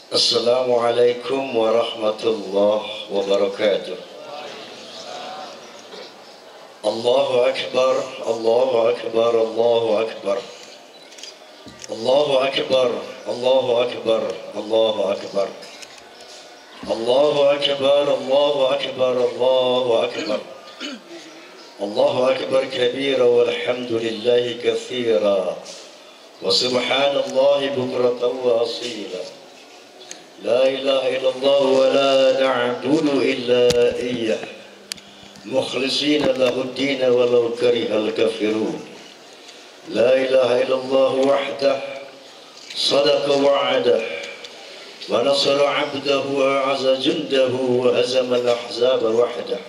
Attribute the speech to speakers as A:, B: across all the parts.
A: Assalamualaikum warahmatullahi wabarakatuh. Allahu Akbar, Allahu Akbar, Allahu Akbar. Allahu Akbar, Allahu Akbar, Allahu Akbar. Allahu Akbar, Allahu Akbar, Allahu Akbar. Allahu Akbar kabira walhamdulillahi kathira. Wa subhanallahi bukratan wa asila. لا إله إلا الله ولا نعبد إلا إياه مخلصين له الدين ولو كره الكافرون لا إله إلا الله وحده صدق وعده ونصر عبده وأعز جنده وهزم الأحزاب وحده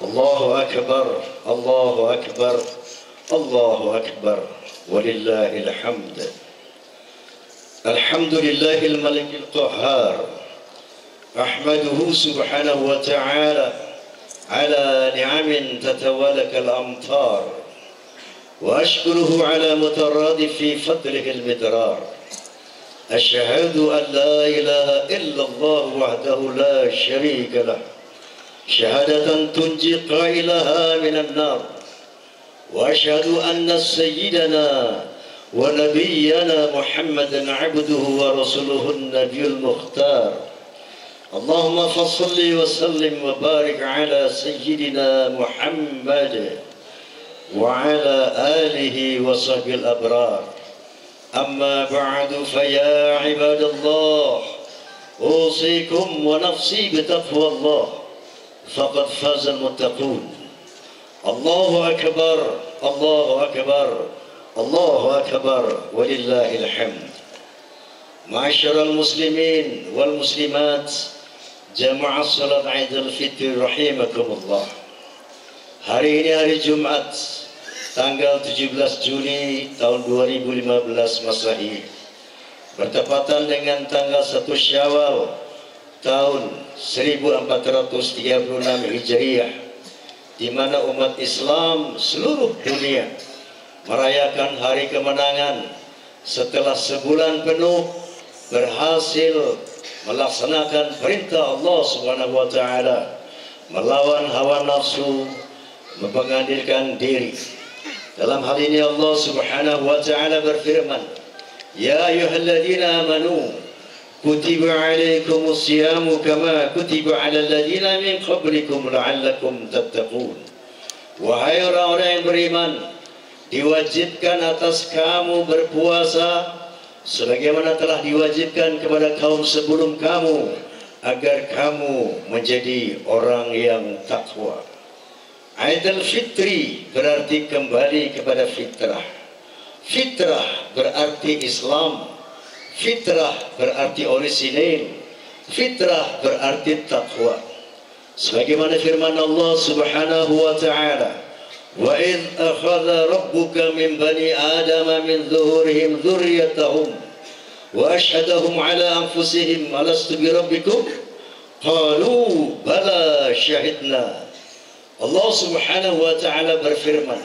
A: الله أكبر الله أكبر الله أكبر ولله الحمد. الحمد لله الملك القهار أحمده سبحانه وتعالى على نعم تتوالى كالأمطار وأشكره على مترادف فضله المدرار أشهد أن لا إله إلا الله وحده لا شريك له شهادة تنجي قائلها من النار وأشهد أن سيدنا ونبينا محمدا عبده ورسوله النبي المختار اللهم فصل وسلم وبارك على سيدنا محمد وعلى آله وصحبه الأبرار أما بعد فيا عباد الله أوصيكم ونفسي بتقوى الله فقد فاز المتقون. الله أكبر الله أكبر الله أكبر ولله الحمد. Ma'asyiral muslimin wal muslimat, jamaah salat Idul Fitri rahimakumullah. Hari ini hari Jumat, tanggal 17 Juli tahun 2015 Masehi, bertepatan dengan tanggal 1 Syawal tahun 1436 Hijriah, di mana umat Islam seluruh dunia merayakan hari kemenangan setelah sebulan penuh berhasil melaksanakan perintah Allah Subhanahu wa taala, melawan hawa nafsu, mengandalkan diri. Dalam hal ini Allah Subhanahu wa taala berfirman, "Ya ayyuhalladzina amanu kutiba 'alaikumus syiyamu kama kutiba 'alal ladzina min qablikum la'allakum tattaqun." Wahai orang-orang yang beriman, diwajibkan atas kamu berpuasa sebagaimana telah diwajibkan kepada kaum sebelum kamu agar kamu menjadi orang yang takwa. Idul Fitri berarti kembali kepada fitrah. Fitrah berarti Islam. Fitrah berarti orisinil. Fitrah berarti takwa. Sebagaimana firman Allah Subhanahu wa taala, وَإِذْ أَخَذَ رَبُّكَ مِنْ بَنِي آدَمَ مِنْ ظُهُورِهِمْ ذُرِّيَّتَهُمْ وَأَشْهَدَهُمْ عَلَى أَنفُسِهِمْ أَلَسْتُ بِرَبِّكُمْ قَالُوا بَلَى شَهِدْنَا. Allah Subhanahu wa taala berfirman,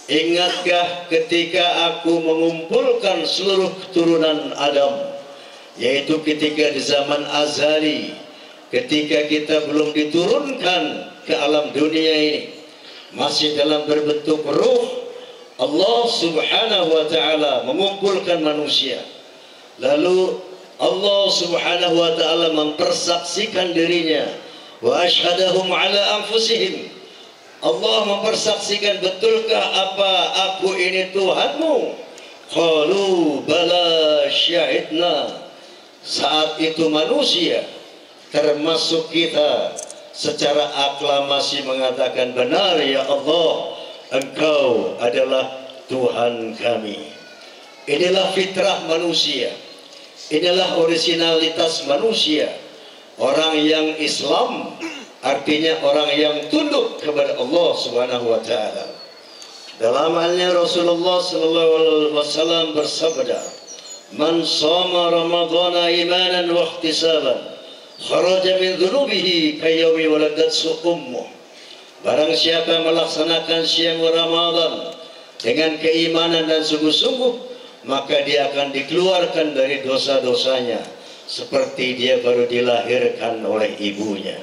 A: ingatkah ketika aku mengumpulkan seluruh keturunan Adam, yaitu ketika di zaman azali, ketika kita belum diturunkan ke alam dunia ini, masih dalam berbentuk ruh, Allah Subhanahu wa taala mengumpulkan manusia. Lalu Allah Subhanahu wa taala mempersaksikan dirinya, wa asyhadahum ala anfusihim. Allah mempersaksikan, betulkah apa aku ini Tuhanmu? Qalu bala syahidna. Saat itu manusia termasuk kita secara aklamasi mengatakan, benar ya Allah, Engkau adalah Tuhan kami. Inilah fitrah manusia, inilah originalitas manusia. Orang yang Islam artinya orang yang tunduk kepada Allah Subhanahu wa taala. Dalam halnya Rasulullah sallallahu alaihi wasallam bersabda, "Man shama Ramadhana imanan wa ihtisaban kharaja min dhunubihi kayaumi waladatsu ummuh." Barang siapa melaksanakan siam Ramadan dengan keimanan dan sungguh-sungguh, maka dia akan dikeluarkan dari dosa-dosanya seperti dia baru dilahirkan oleh ibunya.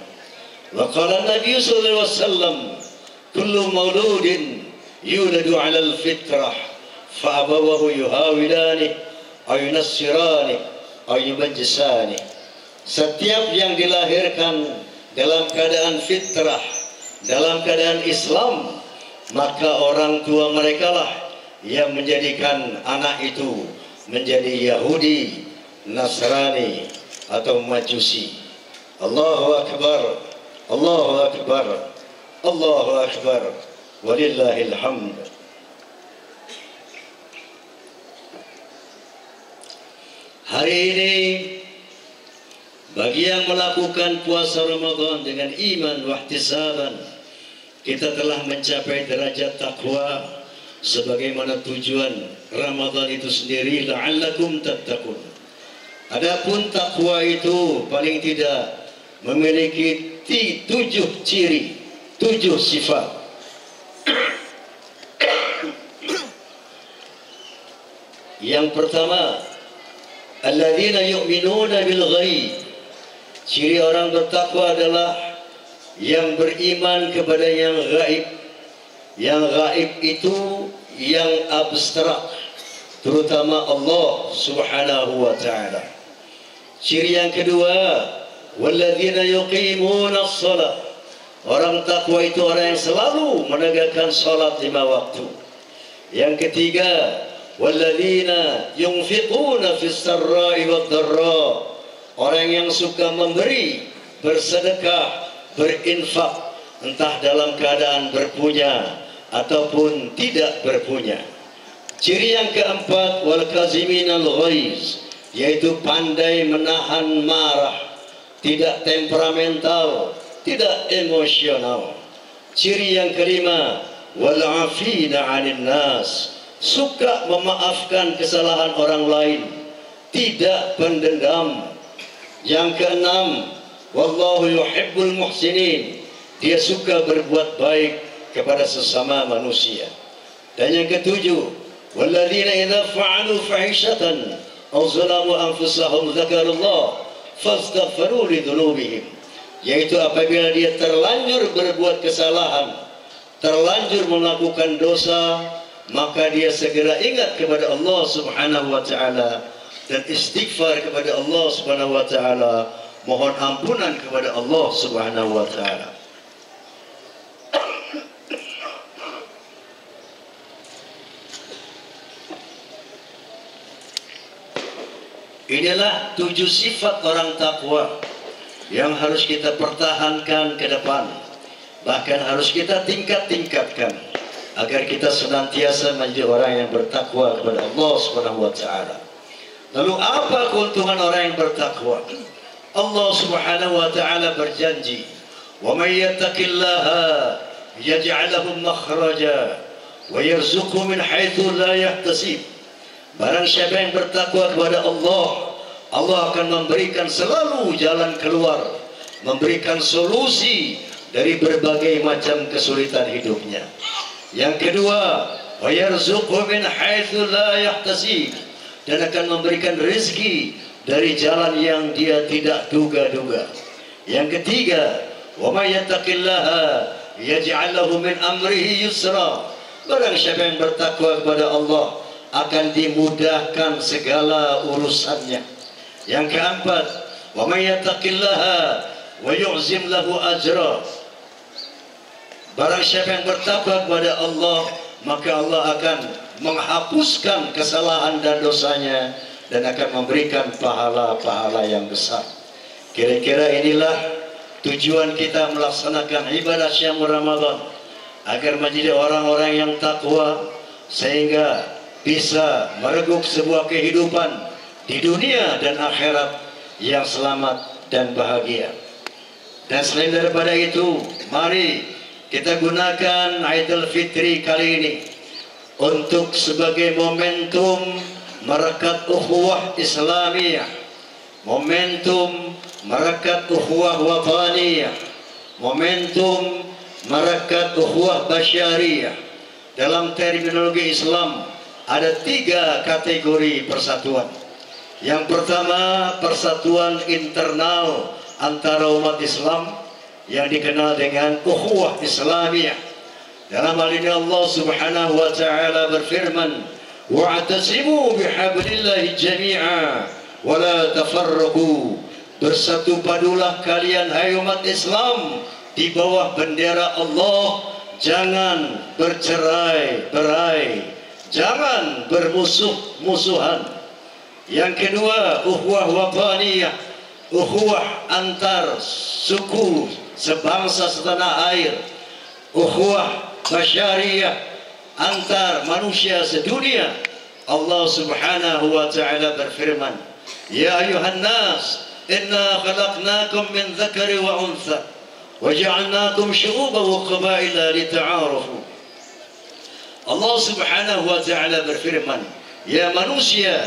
A: Wa qala Nabi sallallahu alaihi wasallam, kullu mauludin yuladu 'ala al-fitrah fa abawahu yuhawidani aw yunassirani aw yumajjisani. Setiap yang dilahirkan dalam keadaan fitrah, dalam keadaan Islam, maka orang tua mereka lah yang menjadikan anak itu menjadi Yahudi, Nasrani atau Majusi. Allahu Akbar, Allahu Akbar, Allahu Akbar, walillahil hamd. Hari ini bagi yang melakukan puasa Ramadan dengan iman wa ihtisaban, kita telah mencapai derajat takwa sebagaimana tujuan Ramadan itu sendiri, la'allakum tattaqun. Adapun takwa itu paling tidak memiliki 7 ciri, 7 sifat. Yang pertama, alladzina yu'minuna bil ghaib. Ciri orang bertakwa adalah yang beriman kepada yang gaib. Yang gaib itu yang abstrak, terutama Allah Subhanahu wa ta'ala. Ciri yang kedua, walladzina yuqimuna as-shalah. Orang takwa itu orang yang selalu menegakkan salat 5 waktu. Yang ketiga, walladzina yunfiquna fis sarra'i wad dharra. Orang yang suka memberi, bersedekah, berinfak, entah dalam keadaan berpunya ataupun tidak berpunya. Ciri yang keempat, wal kaziminal ghaiz, yaitu pandai menahan marah, tidak temperamental, tidak emosional. Ciri yang kelima, wal afina 'anil nas, suka memaafkan kesalahan orang lain, tidak pendendam. Yang keenam, wallahu yuhibbul muhsinin, dia suka berbuat baik kepada sesama manusia. Dan yang ketujuh, walladzina idza fa'alu fahishatan aw zalamu anfusahum dzakarullah fastaghfiru lidzunubihim, yaitu apabila dia terlanjur berbuat kesalahan, terlanjur melakukan dosa, maka dia segera ingat kepada Allah Subhanahu wa ta'ala dan istighfar kepada Allah Subhanahu wa ta'ala, mohon ampunan kepada Allah Subhanahu wa ta'ala. Inilah 7 sifat orang takwa yang harus kita pertahankan ke depan, bahkan harus kita tingkatkan agar kita senantiasa menjadi orang yang bertakwa kepada Allah Subhanahu wa ta'ala. Lalu apa keuntungan orang yang bertakwa? Allah Subhanahu wa ta'ala berjanji, "Wa may yattaqillaha yaj'al lahu makhraja wa yarzuqhu min haitsu la yahtasib." Barang siapa yang bertakwa kepada Allah, Allah akan memberikan selalu jalan keluar, memberikan solusi dari berbagai macam kesulitan hidupnya. Yang kedua, wa yarzuqhu min haitsu la yahtasib, dan akan memberikan rezeki dari jalan yang dia tidak duga-duga. Yang ketiga, wa may yattaqillaha yaj'al lahu min amrihi yusra. Barang siapa yang bertakwa kepada Allah akan dimudahkan segala urusannya. Yang keempat, wa may yattaqillaha wa yu'zim lahu ajra. Barang siapa yang bertakwa kepada Allah, maka Allah akan menghapuskan kesalahan dan dosanya dan akan memberikan pahala-pahala yang besar. Kira-kira inilah tujuan kita melaksanakan ibadah Syam Ramadan, agar menjadi orang-orang yang takwa sehingga bisa mereguk sebuah kehidupan di dunia dan akhirat yang selamat dan bahagia. Dan selain daripada itu, mari kita gunakan Idul Fitri kali ini untuk sebagai momentum merekat ukhuwah Islamiyah, momentum merekat ukhuwah wataniyah, momentum merekat ukhuwah basyariyah. Dalam terminologi Islam ada 3 kategori persatuan. Yang pertama, persatuan internal antara umat Islam yang dikenal dengan ukhuwah Islamiyah. Dalam hal ini Allah Subhanahu wa taala berfirman, "Wa'tasimu bihablillahi jami'a wa la tafarraqu." Bersatu padulah kalian hai umat Islam di bawah bendera Allah, jangan bercerai-berai, jangan bermusuh-musuhan. Yang kedua, ukhuwah wataniyah, ukhuwah antar suku sebangsa setanah air, ukhuwah basyariyah antar manusia sedunia. Allah Subhanahu wa taala berfirman, "Ya ayuhan nas, inna khalaqnakum min dzakari wa untha wa ja'alnakum syu'uban wa qabaila lita'arafu." Allah Subhanahu wa taala berfirman, "Ya manusia,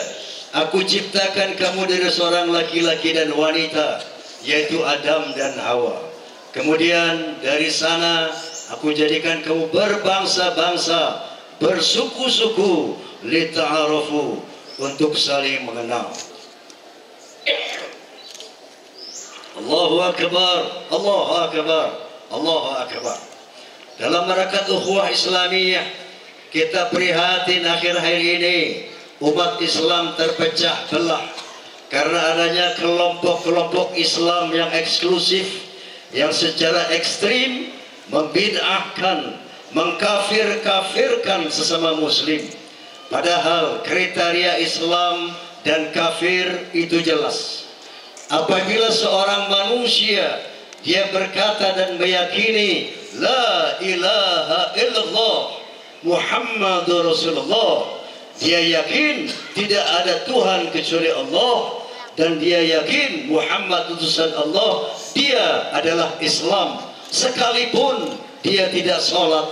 A: aku ciptakan kamu dari seorang laki-laki dan wanita, yaitu Adam dan Hawa. Kemudian dari sana aku jadikan kamu berbangsa-bangsa, bersuku-suku, lita'arafu, untuk saling mengenal." Allahu Akbar, Allahu Akbar, Allahu Akbar. Dalam rangka ukhuwah Islamiyah, kita prihatin akhir-akhir ini umat Islam terpecah belah karena adanya kelompok-kelompok Islam yang eksklusif, yang secara ekstrim membid'ahkan, mengkafir-kafirkan sesama muslim. Padahal kriteria Islam dan kafir itu jelas. Apabila seorang manusia dia berkata dan meyakini la ilaha illallah Muhammadur Rasulullah, dia yakin tidak ada Tuhan kecuali Allah, dan dia yakin Muhammad utusan Allah, dia adalah Islam. Sekalipun dia tidak sholat,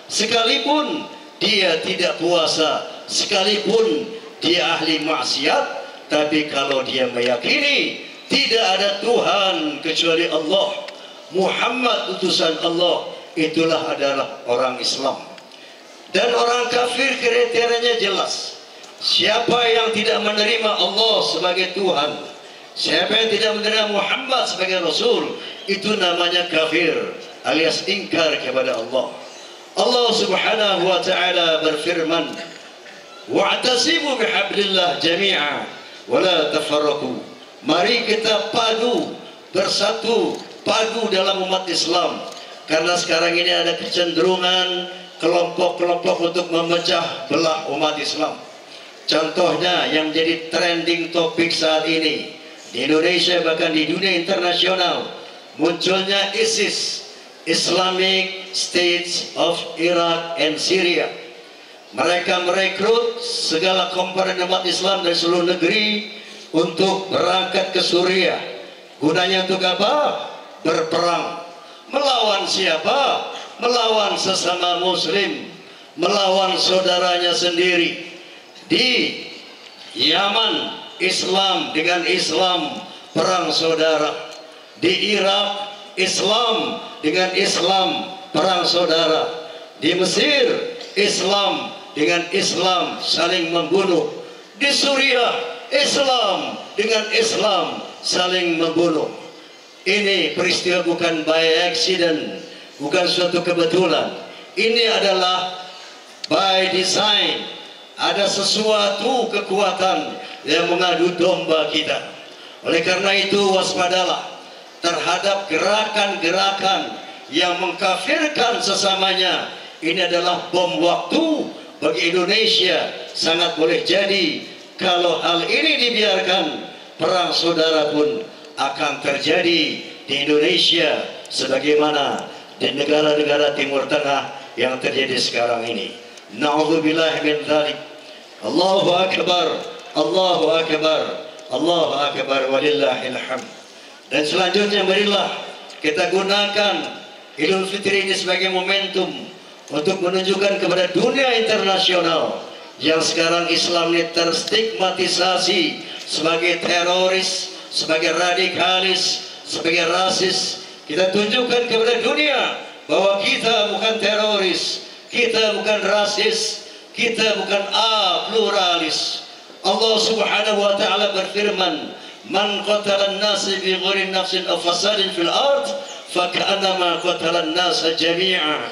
A: sekalipun dia tidak puasa, sekalipun dia ahli maksiat, tapi kalau dia meyakini tidak ada Tuhan kecuali Allah, Muhammad utusan Allah, itulah adalah orang Islam. Dan orang kafir kriterianya jelas. Siapa yang tidak menerima Allah sebagai Tuhan, siapa yang tidak menerima Muhammad sebagai Rasul, itu namanya kafir alias ingkar kepada Allah. Allah Subhanahu wa taala berfirman, "Wa'tasimu bihablillah jami'a wa la tafarraqu." Mari kita bersatu, padu dalam umat Islam. Karena sekarang ini ada kecenderungan kelompok-kelompok untuk memecah belah umat Islam. Contohnya yang jadi trending topik saat ini di Indonesia, bahkan di dunia internasional, munculnya ISIS, Islamic States of Iraq and Syria. Mereka merekrut segala komponen umat Islam dari seluruh negeri untuk berangkat ke Suriah. Gunanya untuk apa? Berperang. Melawan siapa? Melawan sesama muslim, melawan saudaranya sendiri. Di Yaman, Islam dengan Islam perang saudara. Di Irak, Islam dengan Islam perang saudara. Di Mesir, Islam dengan Islam saling membunuh. Di Suriah, Islam dengan Islam saling membunuh. Ini peristiwa bukan by accident, bukan suatu kebetulan. Ini adalah by design. Ada sesuatu kekuatan yang mengadu domba kita. Oleh karena itu waspadalah terhadap gerakan-gerakan yang mengkafirkan sesamanya. Ini adalah bom waktu bagi Indonesia. Sangat boleh jadi kalau hal ini dibiarkan, perang saudara pun akan terjadi di Indonesia sebagaimana di negara-negara Timur Tengah yang terjadi sekarang ini. Na'udzubillah min dzalik. Allahu Akbar, Allahu Akbar, Allahu Akbar, walillahil hamd. Dan selanjutnya marilah kita gunakan Idul Fitri ini sebagai momentum untuk menunjukkan kepada dunia internasional yang sekarang Islam ini terstigmatisasi sebagai teroris, sebagai radikalis, sebagai rasis. Kita tunjukkan kepada dunia bahwa kita bukan teroris, kita bukan rasis, kita bukan pluralis. Allah Subhanahu wa taala berfirman, "Man qatala an-nasa bi ghairi nafsin aw fasadin fil ard, fa ka'annama qatala an-nasa jami'a."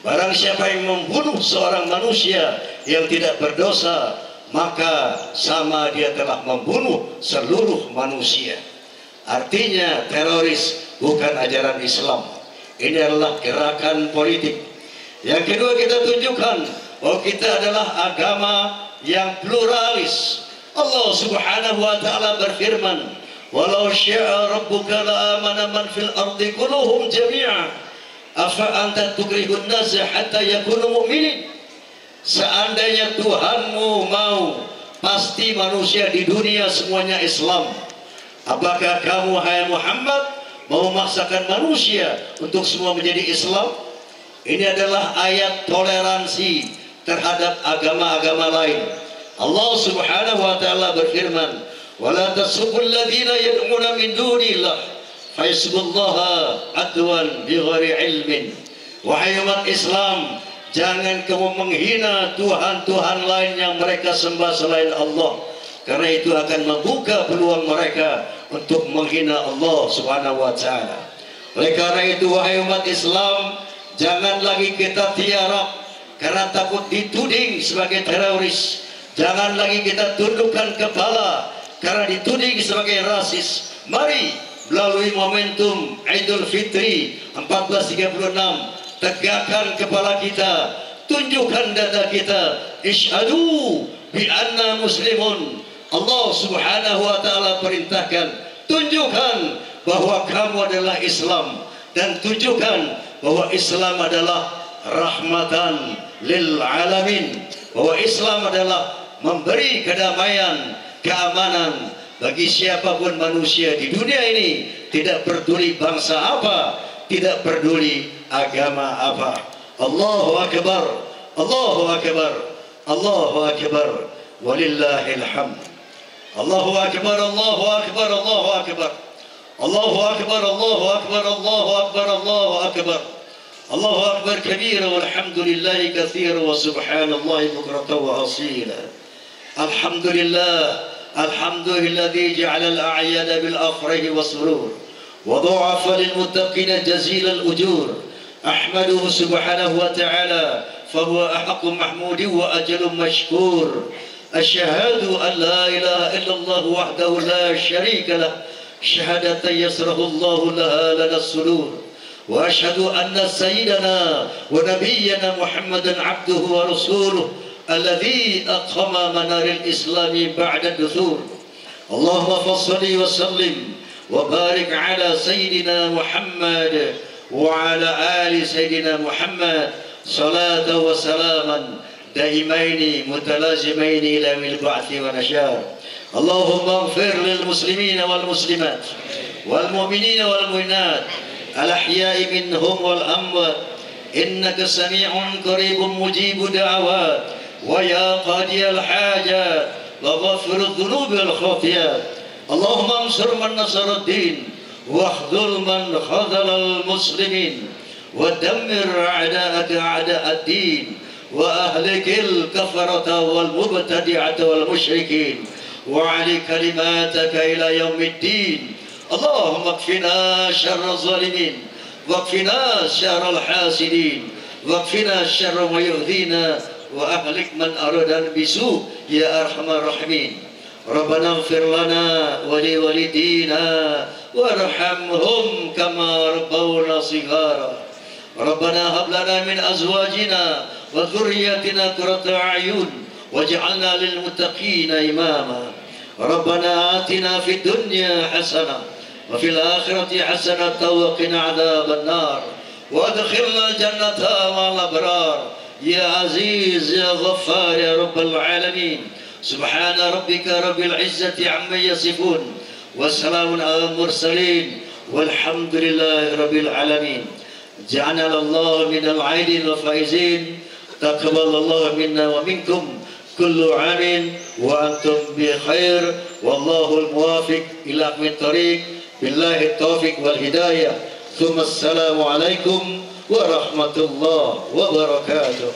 A: Barang siapa yang membunuh seorang manusia yang tidak berdosa, maka sama dia telah membunuh seluruh manusia. Artinya teroris bukan ajaran Islam. Ini adalah gerakan politik. Yang kedua, kita tunjukkan bahwa kita adalah agama yang pluralis. Allah Subhanahu wa taala berfirman, "Walau syaa rabbuka la amana man fil ardi kulluhum jami'a, afa anta tukrihun nasa hatta yakunu mu'minin." Seandainya Tuhanmu mau, pasti manusia di dunia semuanya Islam. Apakah kamu, hai Muhammad, mau memaksakan manusia untuk semua menjadi Islam? Ini adalah ayat toleransi terhadap agama-agama lain. Allah Subhanahu wa taala berfirman, "Wala tasubul ladzina yad'una min dunillah fayasbullaha adwan bighairi ilmin." Wahai umat Islam, jangan kamu menghina Tuhan-Tuhan lain yang mereka sembah selain Allah, karena itu akan membuka peluang mereka untuk menghina Allah Subhanahu wa taala. Oleh karena itu, wahai umat Islam, jangan lagi kita tiarap karena takut dituding sebagai teroris. Jangan lagi kita tundukkan kepala karena dituding sebagai rasis. Mari melalui momentum Idul Fitri 1436, tegakkan kepala kita, tunjukkan dada kita, isyhadu bi anna muslimun. Allah Subhanahu wa taala perintahkan, tunjukkan bahwa kamu adalah Islam, dan tunjukkan bahwa Islam adalah rahmatan lil alamin, bahwa Islam adalah memberi kedamaian, keamanan bagi siapapun manusia di dunia ini, tidak peduli bangsa apa, tidak peduli agama apa. Allahu akbar, Allahu akbar, Allahu akbar, walillahil hamd. Allahu akbar, Allahu akbar, Allahu akbar, Allahu akbar, Allahu akbar, Allahu akbar, Allahu akbar, Allahu akbar kabira, walhamdulillahi katsira, wa subhanallahi bukratan wa asila. Alhamdulillah, alhamdulilladzi ja'ala al-a'yada bil afrahi was-surur wa dha'afa lil muttaqina jazila al-ujur. Ahmaduhu subhanahu wa ta'ala fa huwa ahaqqu mahmudin wa ajalun mashkur. Asyhadu an la ilaha illallah wahdahu la syarika lah, syahadatan yasrahu Allah laha lana as-sudur. Wa asyhadu anna sayyidana wa nabiyyana Muhammadan abduhu wa rasuluhu alladhi aqama manaril islami ba'da duthur. Allahumma fassalli wa sallim wa barik ala sayyidina Muhammad wa ala ali sayyidina Muhammad salatan wa salaman daimaini mutalazimaini ila yawmil ba'thi wa nashar. Allahumma ighfir lil muslimina wal muslimat wal mu'minina wal mu'minat al ahya'i minhum wal amwat, innaka sami'un qaribun mujibud da'awat wa ya qadiyal hajat wa ghafirudh dhunubi wal khati'at. Allahumma ansur man nasara ad-din wa akhdhul man khadhala al-muslimin wa dammir a'da'aka a'da' ad-din wa ahlikil kafarata wal mubtadi'ata wal musyrikin wa 'ali kalimataka ila yaumiddin. Allahumma kfina syarra zalimin wa kfina syarra al-hasidin wa kfina syarra ma yu'dhina wa ahlik man aradan bisu ya arhamar rahimin. Rabbana ighfir lana wa li walidina warhamhum kama rabbawna shighara. Rabbana hab lana min azwajina wa dhurriyyatina qurrata a'yun waj'alna lil muttaqina imama. Rabbana atina fid dunya hasanah wa fil akhirati hasanah wa qina adzaban nar wa adkhilna al jannata ma'al abrar. Ya Aziz ya Ghaffar ya Rabbal alamin. Subhana rabbika rabbil izzati amma yasifun wa salamun alal mursalin walhamdulillahi rabbil alamin. Ja'alna Allah minal aidin wa faizin. Taqabbalallahu minna wa minkum kullu amin wa antum bi khair wallahu al-muwafiq ila aqwamit thariq. Billahi taufiq wal hidayah. Tsumma assalamu alaikum warahmatullahi wabarakatuh.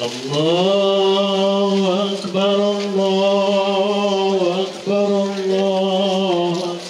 B: Allahu Akbar, Allahu Akbar, Allahu Akbar.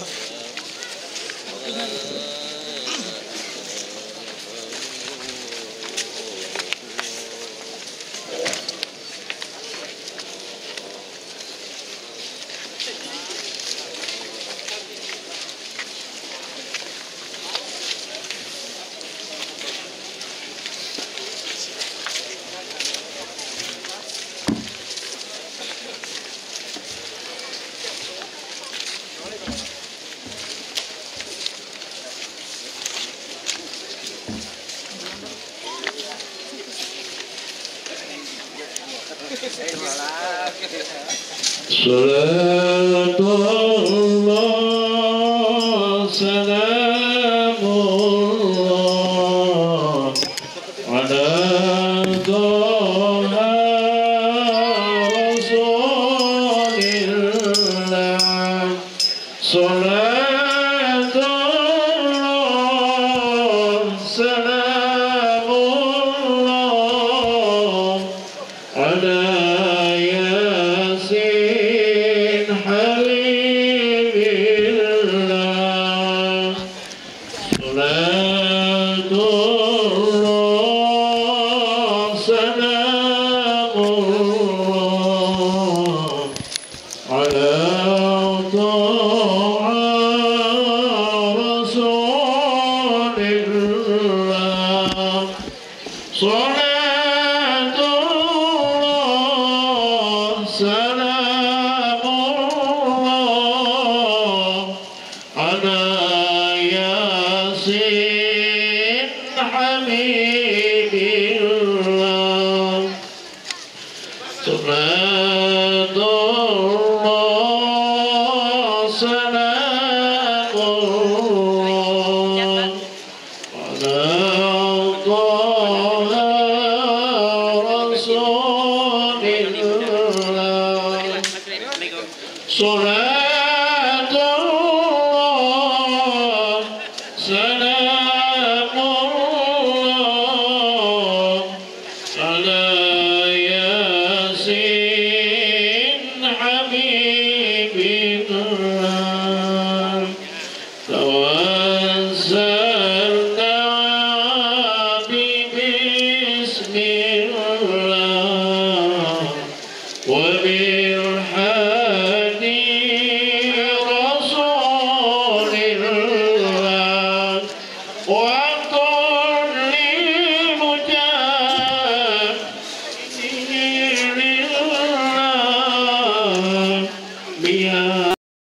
B: Salatullah salamullah ala Toha Rasulillah. Salatullah salamullah ala